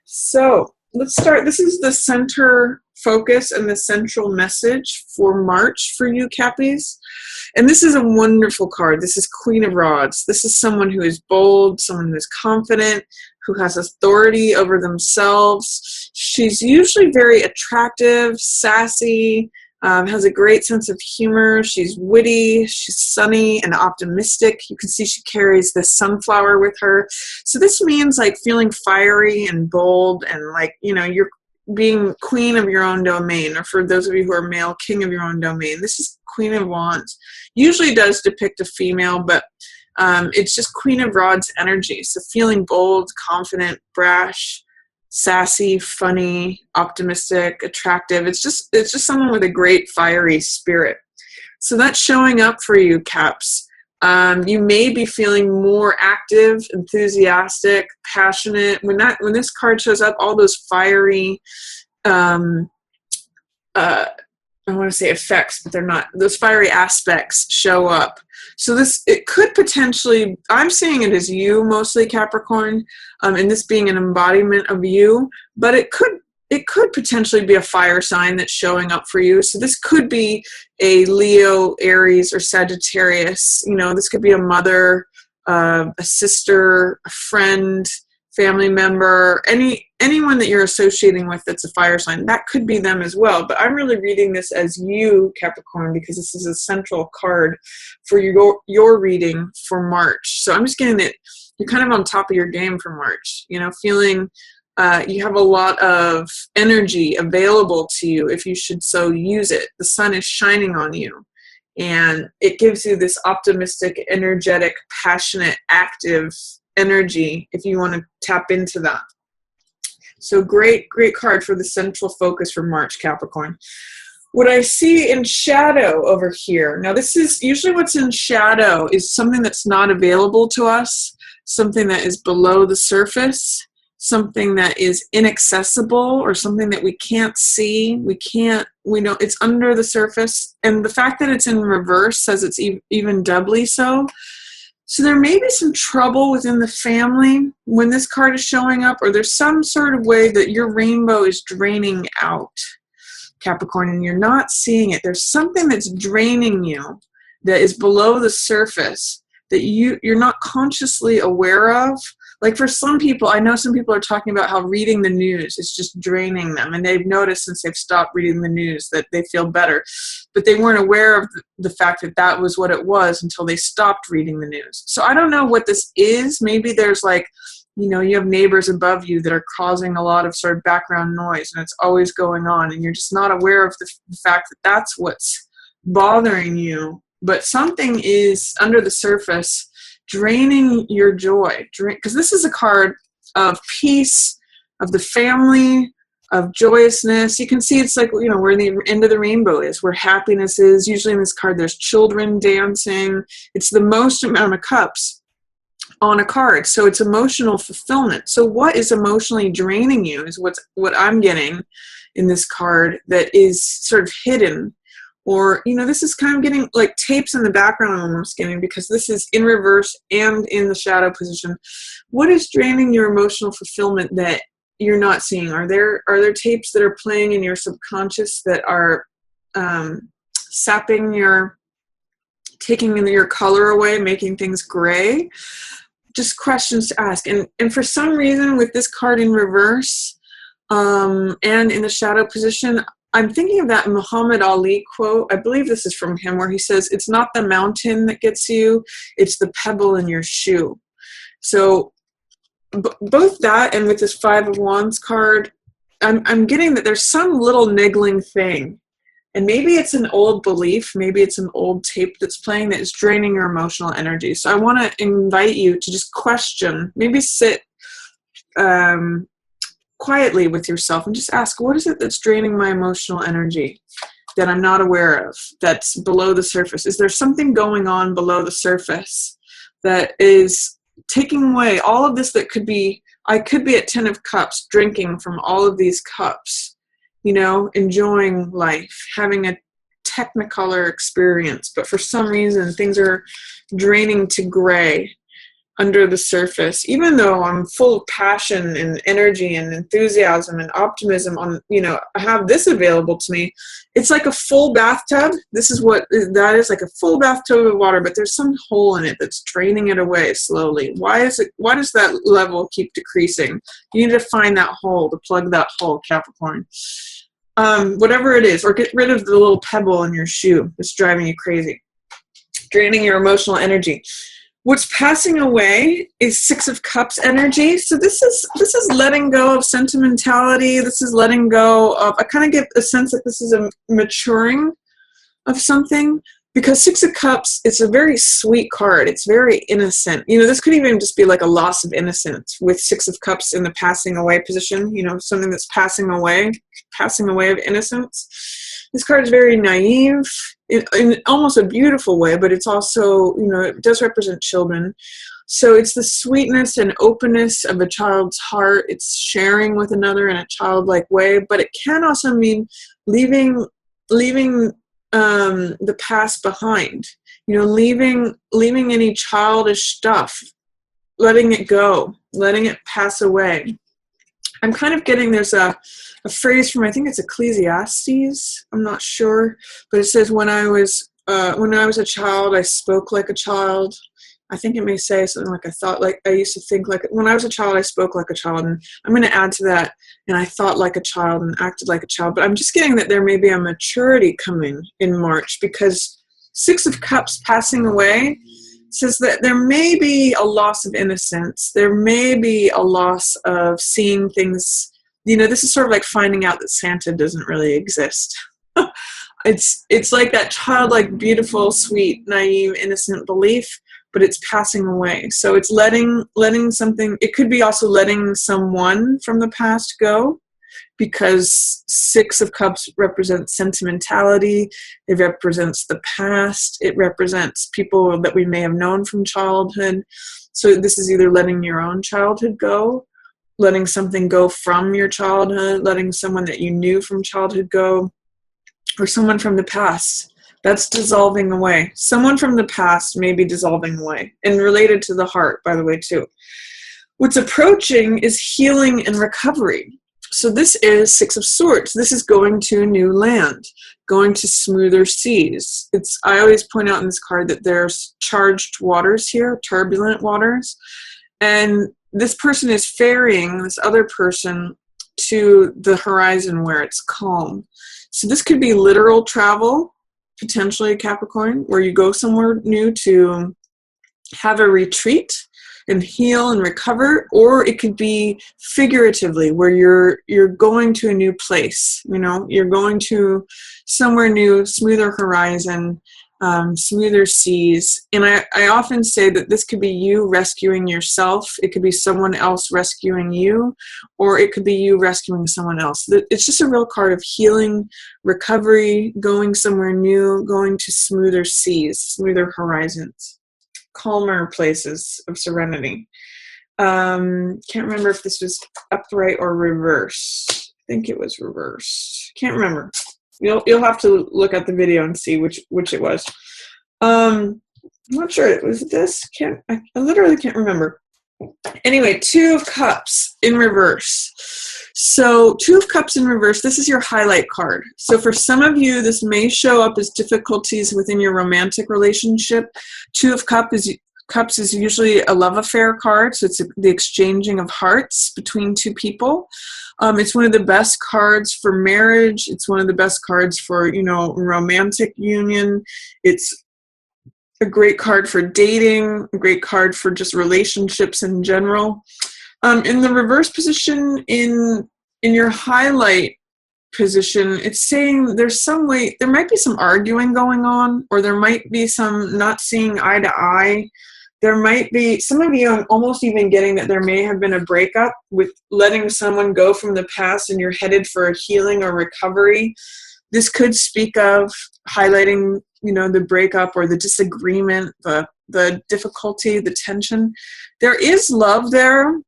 So let's start. This is the center focus and the central message for March for you, Cappies. And this is a wonderful card. This is Queen of Rods. This is someone who is bold, someone who is confident, who has authority over themselves. She's usually very attractive, sassy, has a great sense of humor. She's witty, she's sunny and optimistic. You can see she carries this sunflower with her. So this means like feeling fiery and bold and like, you're being queen of your own domain, or for those of you who are male, king of your own domain. This is Queen of Wands. Usually does depict a female, but it's just Queen of Rods energy. So feeling bold, confident, brash, sassy, funny, optimistic, attractive. It's just someone with a great fiery spirit. So that's showing up for you, Caps. You may be feeling more active, enthusiastic, passionate. When this card shows up, all those fiery, I want to say effects, but they're not. Those fiery aspects show up. So it could potentially, I'm seeing it as you mostly, Capricorn, and this being an embodiment of you, but it could potentially be a fire sign that's showing up for you. So this could be a Leo, Aries, or Sagittarius. This could be a mother, a sister, a friend, family member, anyone that you're associating with that's a fire sign. That could be them as well. But I'm really reading this as you, Capricorn, because this is a central card for your reading for March. So I'm just getting that you're kind of on top of your game for March. Feeling you have a lot of energy available to you if you should so use it. The sun is shining on you, and it gives you this optimistic, energetic, passionate, active energy if you want to tap into that. So great card for the central focus for March, Capricorn. What I see in shadow over here, now this is usually what's in shadow is something that's not available to us, something that is below the surface, something that is inaccessible, or something that we can't see. We know it's under the surface. And the fact that it's in reverse says it's even doubly so. So there may be some trouble within the family when this card is showing up, or there's some sort of way that your rainbow is draining out, Capricorn, and you're not seeing it. There's something that's draining you that is below the surface that you're not consciously aware of. Like for some people, I know some people are talking about how reading the news is just draining them, and they've noticed since they've stopped reading the news that they feel better, but they weren't aware of the fact that that was what it was until they stopped reading the news. So I don't know what this is. Maybe there's like, you have neighbors above you that are causing a lot of sort of background noise, and it's always going on, and you're just not aware of the fact that that's what's bothering you. But something is under the surface draining your joy, because this is a card of peace, of the family, of joyousness. You can see it's like, where the end of the rainbow is, where happiness is. Usually in this card there's children dancing. It's the most amount of cups on a card, so it's emotional fulfillment. So what is emotionally draining you is what I'm getting in this card that is sort of hidden. Or, this is kind of getting like tapes in the background I'm almost getting, because this is in reverse and in the shadow position. What is draining your emotional fulfillment that you're not seeing? Are there tapes that are playing in your subconscious that are taking your color away, making things gray? Just questions to ask. And for some reason with this card in reverse and in the shadow position, I'm thinking of that Muhammad Ali quote. I believe this is from him, where he says, "It's not the mountain that gets you, it's the pebble in your shoe." So both that and with this Five of Wands card, I'm getting that there's some little niggling thing. And maybe it's an old belief, maybe it's an old tape that's playing that is draining your emotional energy. So I want to invite you to just question, maybe sit quietly with yourself and just ask, what is it that's draining my emotional energy that I'm not aware of, that's below the surface? Is there something going on below the surface that is taking away all of this? That could be, I could be at 10 of Cups, drinking from all of these cups, enjoying life, having a technicolor experience, but for some reason things are draining to gray. under the surface, even though I'm full of passion and energy and enthusiasm and optimism on, I have this available to me. It's like a full bathtub. This is what that is, like a full bathtub of water, but there's some hole in it that's draining it away slowly. Why does that level keep decreasing? You need to find that hole, to plug that hole, Capricorn. Whatever it is, or get rid of the little pebble in your shoe that's driving you crazy, draining your emotional energy. What's passing away is Six of Cups energy. So this is letting go of sentimentality. This is letting go of, I kind of get a sense that this is a maturing of something, because Six of Cups, it's a very sweet card. It's very innocent. This could even just be like a loss of innocence with Six of Cups in the passing away position, something that's passing away of innocence. This card is very naive in almost a beautiful way, but it's also, it does represent children. So it's the sweetness and openness of a child's heart. It's sharing with another in a childlike way, but it can also mean leaving the past behind. Leaving any childish stuff, letting it go, letting it pass away. I'm kind of getting, there's a phrase from, I think it's Ecclesiastes, I'm not sure, but it says, when I was a child, I spoke like a child. I think it may say something like, I used to think like, when I was a child, I spoke like a child. And I'm going to add to that, and I thought like a child and acted like a child. But I'm just getting that there may be a maturity coming in March, because Six of Cups passing away says that there may be a loss of innocence. There may be a loss of seeing things. This is sort of like finding out that Santa doesn't really exist. It's like that childlike, beautiful, sweet, naive, innocent belief, but it's passing away. So it's letting something, it could be also letting someone from the past go, because Six of Cups represents sentimentality. It represents the past. It represents people that we may have known from childhood. So this is either letting your own childhood go, letting something go from your childhood, letting someone that you knew from childhood go, or someone from the past. That's dissolving away. Someone from the past may be dissolving away, and related to the heart, by the way, too. What's approaching is healing and recovery. So this is Six of Swords. This is going to a new land, going to smoother seas. I always point out in this card that there's charged waters here, turbulent waters, and this person is ferrying this other person to the horizon where it's calm. So this could be literal travel, potentially, Capricorn, where you go somewhere new to have a retreat and heal and recover, or it could be figuratively, where you're going to a new place. You're going to somewhere new, smoother horizon, smoother seas. And I often say that this could be you rescuing yourself. It could be someone else rescuing you, or it could be you rescuing someone else. It's just a real card of healing, recovery, going somewhere new, going to smoother seas, smoother horizons, calmer places of serenity. Can't remember if this was upright or reverse. I think it was reverse. Can't remember. You'll have to look at the video and see which it was. I'm not sure. Was it this? I literally can't remember. Anyway, Two of Cups in reverse. So Two of Cups in reverse, this is your highlight card. So for some of you, this may show up as difficulties within your romantic relationship. Two of Cups is usually a love affair card, so it's the exchanging of hearts between two people. It's one of the best cards for marriage. It's one of the best cards for, romantic union. It's a great card for dating, a great card for just relationships in general. In the reverse position, in your highlight position, it's saying there might be some arguing going on, or there might be some not seeing eye to eye. There might be, some of you almost even getting that there may have been a breakup with letting someone go from the past, and you're headed for a healing or recovery. This could speak of highlighting, the breakup or the disagreement, the difficulty, the tension. There is love there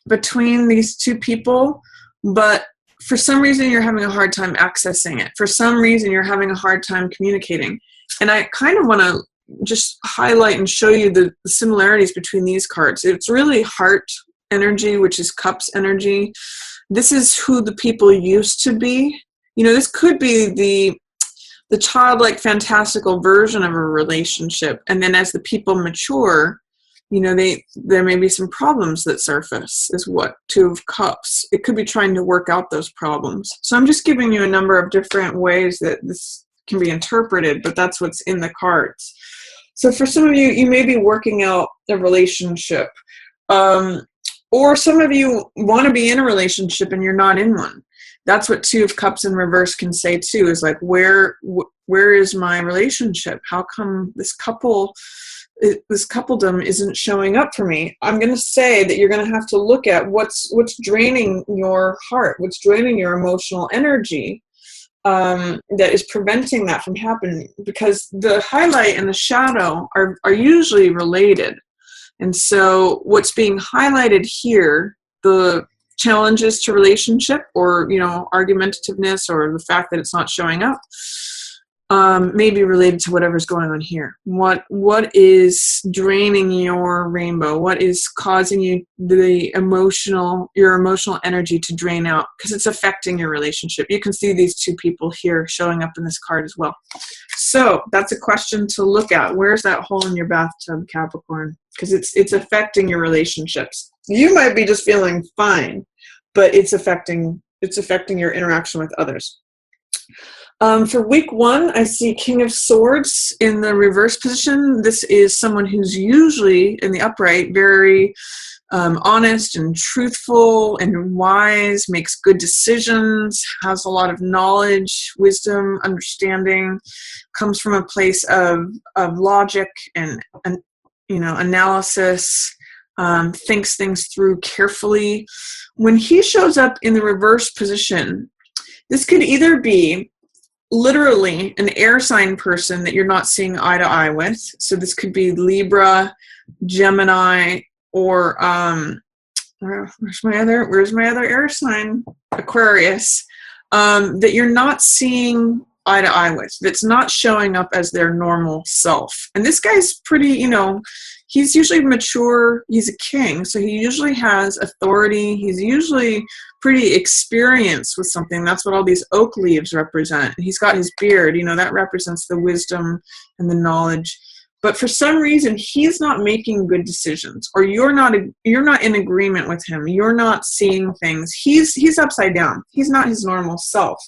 between these two people, but for some reason you're having a hard time accessing it. For some reason you're having a hard time communicating. And I kind of want to just highlight and show you the similarities between these cards. It's really heart energy, which is cups energy. This is who the people used to be. You know, this could be the childlike, fantastical version of a relationship. And then as the people mature, you know, there may be some problems that surface, is what Two of Cups. It could be trying to work out those problems. So I'm just giving you a number of different ways that this can be interpreted, but that's what's in the cards. So for some of you, you may be working out a relationship. Or some of you want to be in a relationship and you're not in one. That's what Two of Cups in reverse can say too, is like, where is my relationship? How come this coupledom isn't showing up for me? I'm going to say that you're going to have to look at what's draining your heart, what's draining your emotional energy, that is preventing that from happening, because the highlight and the shadow are usually related. And so what's being highlighted here, the challenges to relationship, or, you know, argumentativeness, or the fact that it's not showing up, may be related to whatever's going on here. What is draining your rainbow? What is causing you your emotional energy to drain out? Because it's affecting your relationship. You can see these two people here showing up in this card as well. So that's a question to look at. Where's that hole in your bathtub, Capricorn? Because it's affecting your relationships. You might be just feeling fine, but it's affecting your interaction with others. For week 1, I see King of Swords in the reverse position. This is someone who's usually in the upright very honest and truthful and wise, makes good decisions, has a lot of knowledge, wisdom, understanding, comes from a place of logic and analysis, thinks things through carefully. When he shows up in the reverse position, this could either be literally an air sign person that you're not seeing eye to eye with. So this could be Libra, Gemini, or where's my other air sign? Aquarius, that you're not seeing eye to eye with, that's not showing up as their normal self. And this guy's pretty, he's usually mature. He's a king, so he usually has authority. He's usually pretty experienced with something. That's what all these oak leaves represent. He's got his beard, that represents the wisdom and the knowledge. But for some reason, he's not making good decisions, or you're not in agreement with him. You're not seeing things. He's upside down. He's not his normal self.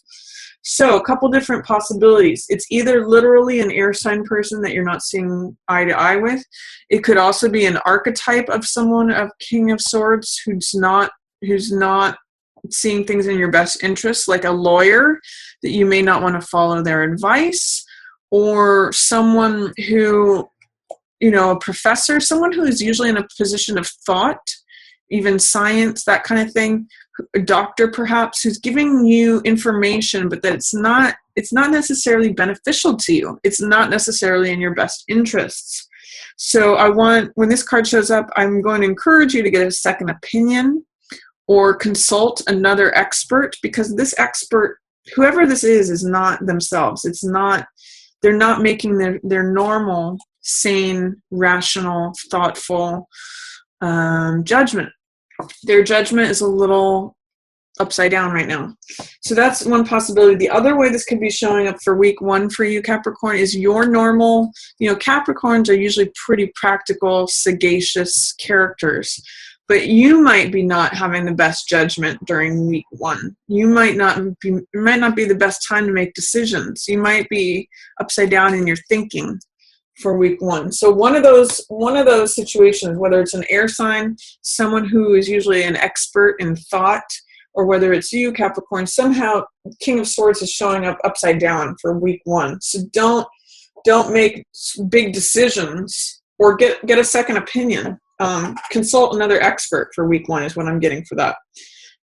So a couple different possibilities. It's either literally an air sign person that you're not seeing eye to eye with. It could also be an archetype of someone of King of Swords who's not seeing things in your best interest, like a lawyer that you may not want to follow their advice, or someone who, a professor, someone who is usually in a position of thought, even science, that kind of thing, a doctor perhaps, who's giving you information, but that it's not necessarily beneficial to you. It's not necessarily in your best interests. So when this card shows up, I'm going to encourage you to get a second opinion or consult another expert, because this expert, whoever this is not themselves. They're not making their normal, sane, rational, thoughtful judgment. Their judgment is a little upside down right now. So that's one possibility. The other way this could be showing up for week 1 for you, Capricorn, is your normal, Capricorns are usually pretty practical, sagacious characters, but you might be not having the best judgment during week 1. It might not be the best time to make decisions. You might be upside down in your thinking for week 1. So one of those situations, whether it's an air sign, someone who is usually an expert in thought, or whether it's you, Capricorn, somehow King of Swords is showing up upside down for week 1. So don't make big decisions, or get a second opinion. Consult another expert for week 1 is what I'm getting for that.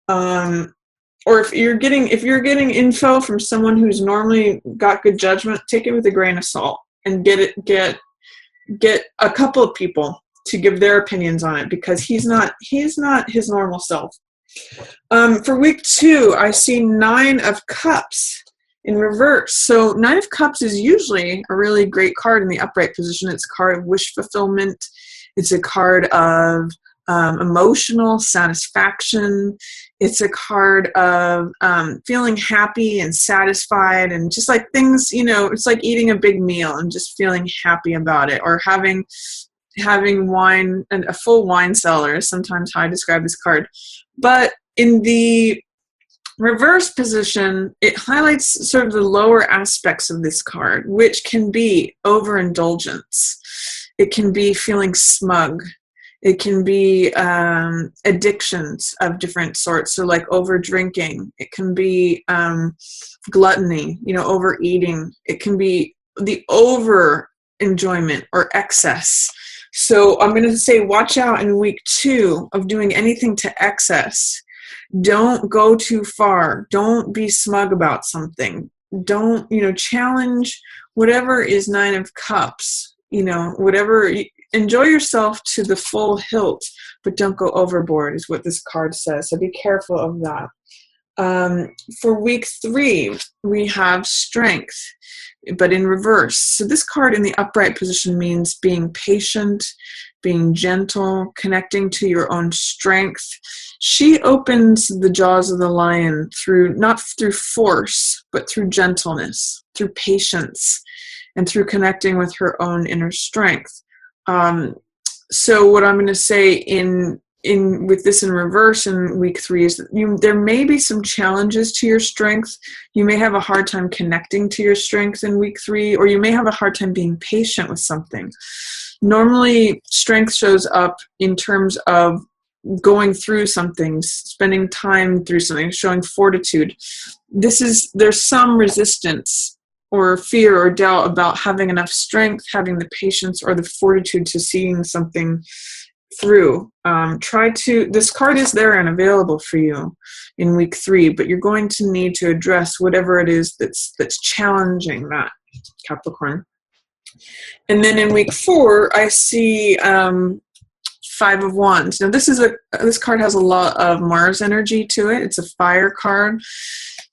Or if you're getting info from someone who's normally got good judgment, take it with a grain of salt and get a couple of people to give their opinions on it, because he's not his normal self. For week 2, I see 9 of Cups in reverse. So Nine of Cups is usually a really great card in the upright position. It's a card of wish fulfillment. It's a card of emotional satisfaction. It's a card of feeling happy and satisfied, and just like things, it's like eating a big meal and just feeling happy about it, or having wine, and a full wine cellar is sometimes how I describe this card. But in the reverse position, it highlights sort of the lower aspects of this card, which can be overindulgence. It can be feeling smug. It can be addictions of different sorts, so like over drinking. It can be gluttony, overeating. It can be the over enjoyment or excess. So I'm going to say watch out in week 2 of doing anything to excess. Don't go too far. Don't be smug about something. Don't, challenge whatever is Nine of Cups. Whatever, enjoy yourself to the full hilt, but don't go overboard is what this card says. So be careful of that. For week 3, we have strength, but in reverse. So this card in the upright position means being patient, being gentle, connecting to your own strength. She opens the jaws of the lion not through force, but through gentleness, through patience, and through connecting with her own inner strength. So what I'm going to say with this in reverse in week 3 is that there may be some challenges to your strength. You may have a hard time connecting to your strength in week 3, or you may have a hard time being patient with something. Normally, strength shows up in terms of going through something, spending time through something, showing fortitude. There's some resistance or fear or doubt about having enough strength, having the patience or the fortitude to seeing something through. This card is there and available for you in week 3, but you're going to need to address whatever it is that's challenging that, Capricorn. And then in week 4, I see 5 of Wands. Now this card has a lot of Mars energy to it. It's a fire card.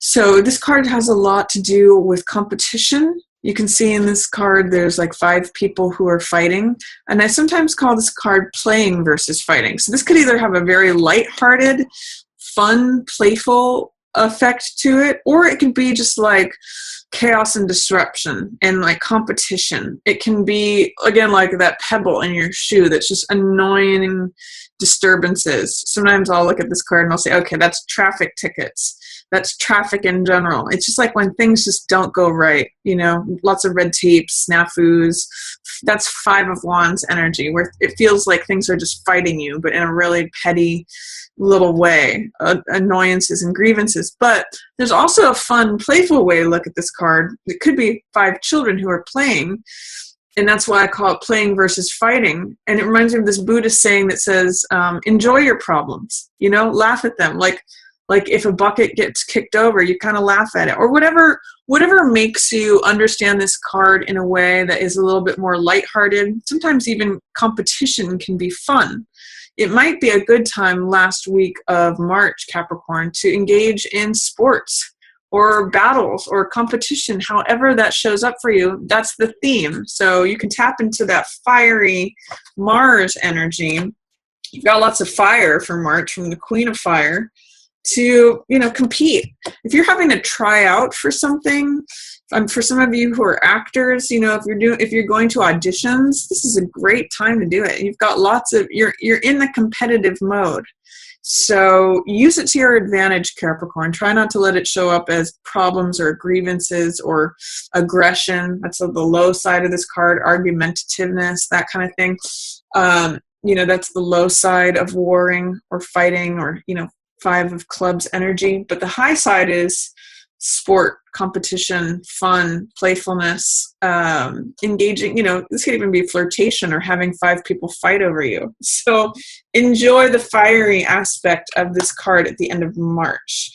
So this card has a lot to do with competition. You can see in this card there's like 5 people who are fighting. And I sometimes call this card playing versus fighting. So this could either have a very lighthearted, fun, playful effect to it, or it could be just like chaos and disruption and like competition. It can be, again, like that pebble in your shoe that's just annoying disturbances. Sometimes I'll look at this card and I'll say, okay, that's traffic tickets. That's traffic in general. It's just like when things just don't go right, lots of red tape, snafus. That's 5 of Wands energy, where it feels like things are just fighting you, but in a really petty little way, annoyances and grievances. But there's also a fun, playful way to look at this card. It could be 5 children who are playing, and that's why I call it playing versus fighting. And it reminds me of this Buddhist saying that says, enjoy your problems, laugh at them. Like if a bucket gets kicked over, you kind of laugh at it, or whatever makes you understand this card in a way that is a little bit more lighthearted. Sometimes even competition can be fun. It might be a good time last week of March, Capricorn, to engage in sports or battles or competition, however that shows up for you. That's the theme. So you can tap into that fiery Mars energy. You've got lots of fire for March from the Queen of Fire to, compete. If you're having to try out for something, for some of you who are actors, if you're going to auditions, this is a great time to do it. You've got you're in the competitive mode. So use it to your advantage, Capricorn. Try not to let it show up as problems or grievances or aggression. That's the low side of this card, argumentativeness, that kind of thing. That's the low side of warring or fighting or, 5 of Clubs energy. But the high side is sport, competition, fun, playfulness, engaging. This could even be flirtation or having 5 people fight over you. So enjoy the fiery aspect of this card at the end of March.